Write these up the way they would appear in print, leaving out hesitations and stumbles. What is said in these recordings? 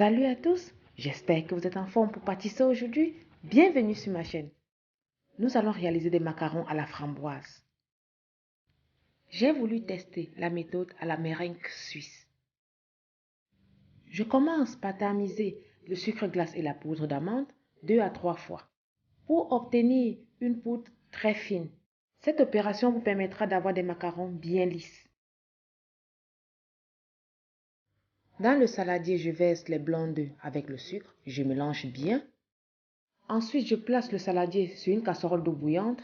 Salut à tous, j'espère que vous êtes en forme pour pâtisser aujourd'hui. Bienvenue sur ma chaîne. Nous allons réaliser des macarons à la framboise. J'ai voulu tester la méthode à la meringue suisse. Je commence par tamiser le sucre glace et la poudre d'amande 2 à 3 fois pour obtenir une poudre très fine. Cette opération vous permettra d'avoir des macarons bien lisses. Dans le saladier, je verse les blancs d'œufs avec le sucre, je mélange bien. Ensuite, je place le saladier sur une casserole d'eau bouillante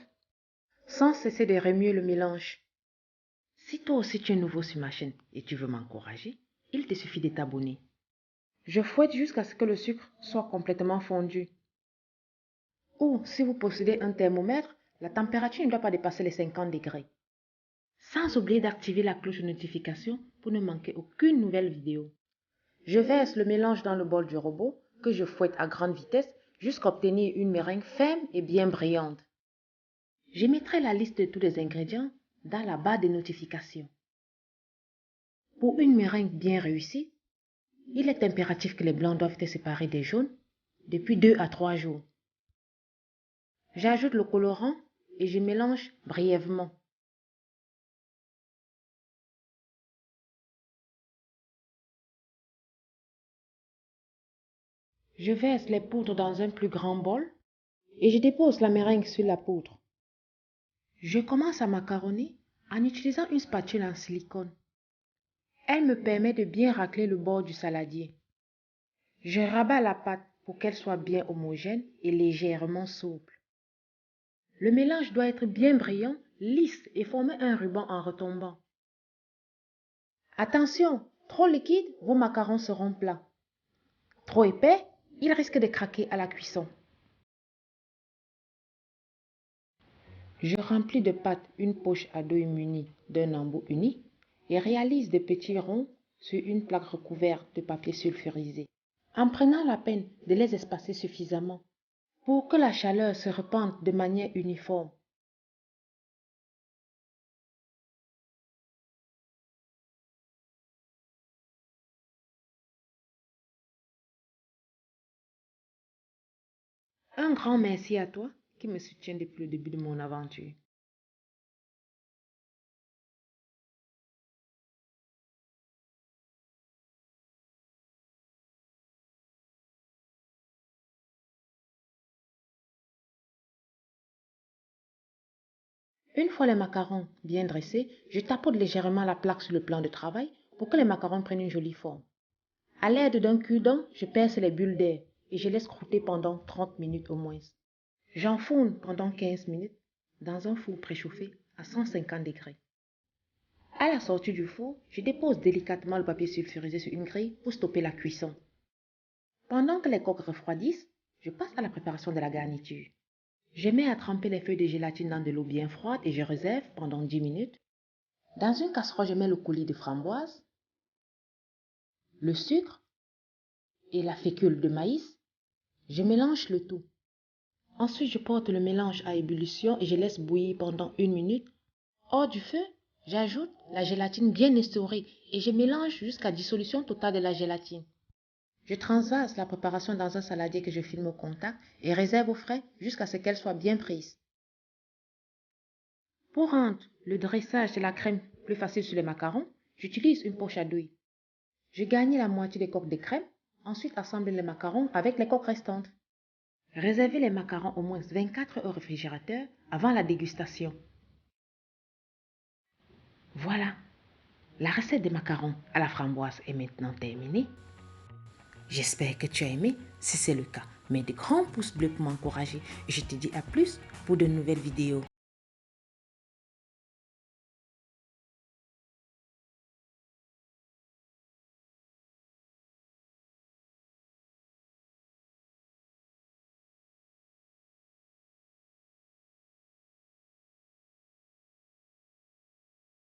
sans cesser de remuer le mélange. Si toi aussi tu es nouveau sur ma chaîne et tu veux m'encourager, il te suffit de t'abonner. Je fouette jusqu'à ce que le sucre soit complètement fondu. Ou si vous possédez un thermomètre, la température ne doit pas dépasser les 50 degrés. Sans oublier d'activer la cloche de notification pour ne manquer aucune nouvelle vidéo. Je verse le mélange dans le bol du robot que je fouette à grande vitesse jusqu'à obtenir une meringue ferme et bien brillante. Je mettrai la liste de tous les ingrédients dans la barre de notifications. Pour une meringue bien réussie, il est impératif que les blancs doivent être séparés des jaunes depuis 2 à 3 jours. J'ajoute le colorant et je mélange brièvement. Je verse les poudres dans un plus grand bol et je dépose la meringue sur la poudre. Je commence à macaronner en utilisant une spatule en silicone. Elle me permet de bien racler le bord du saladier. Je rabats la pâte pour qu'elle soit bien homogène et légèrement souple. Le mélange doit être bien brillant, lisse et former un ruban en retombant. Attention, trop liquide, vos macarons seront plats. Trop épais, ils risquent de craquer à la cuisson. Je remplis de pâte une poche à dos munie d'un embout uni et réalise des petits ronds sur une plaque recouverte de papier sulfurisé, en prenant la peine de les espacer suffisamment pour que la chaleur se répande de manière uniforme. Un grand merci à toi qui me soutient depuis le début de mon aventure. Une fois les macarons bien dressés, je tapote légèrement la plaque sur le plan de travail pour que les macarons prennent une jolie forme. À l'aide d'un cure-dent, je perce les bulles d'air et je laisse croûter pendant 30 minutes au moins. J'enfourne pendant 15 minutes dans un four préchauffé à 150 degrés. À la sortie du four, je dépose délicatement le papier sulfurisé sur une grille pour stopper la cuisson. Pendant que les coques refroidissent, je passe à la préparation de la garniture. Je mets à tremper les feuilles de gélatine dans de l'eau bien froide et je réserve pendant 10 minutes. Dans une casserole, je mets le coulis de framboise, le sucre et la fécule de maïs. Je mélange le tout. Ensuite, je porte le mélange à ébullition et je laisse bouillir pendant 1 minute. Hors du feu, j'ajoute la gélatine bien essorée et je mélange jusqu'à dissolution totale de la gélatine. Je transvase la préparation dans un saladier que je filme au contact et réserve au frais jusqu'à ce qu'elle soit bien prise. Pour rendre le dressage de la crème plus facile sur les macarons, j'utilise une poche à douille. Je garnis la moitié des coques de crème, ensuite assemble les macarons avec les coques restantes. Réservez les macarons au moins 24 heures au réfrigérateur avant la dégustation. Voilà, la recette des macarons à la framboise est maintenant terminée. J'espère que tu as aimé. Si c'est le cas, mets de grands pouces bleus pour m'encourager et je te dis à plus pour de nouvelles vidéos.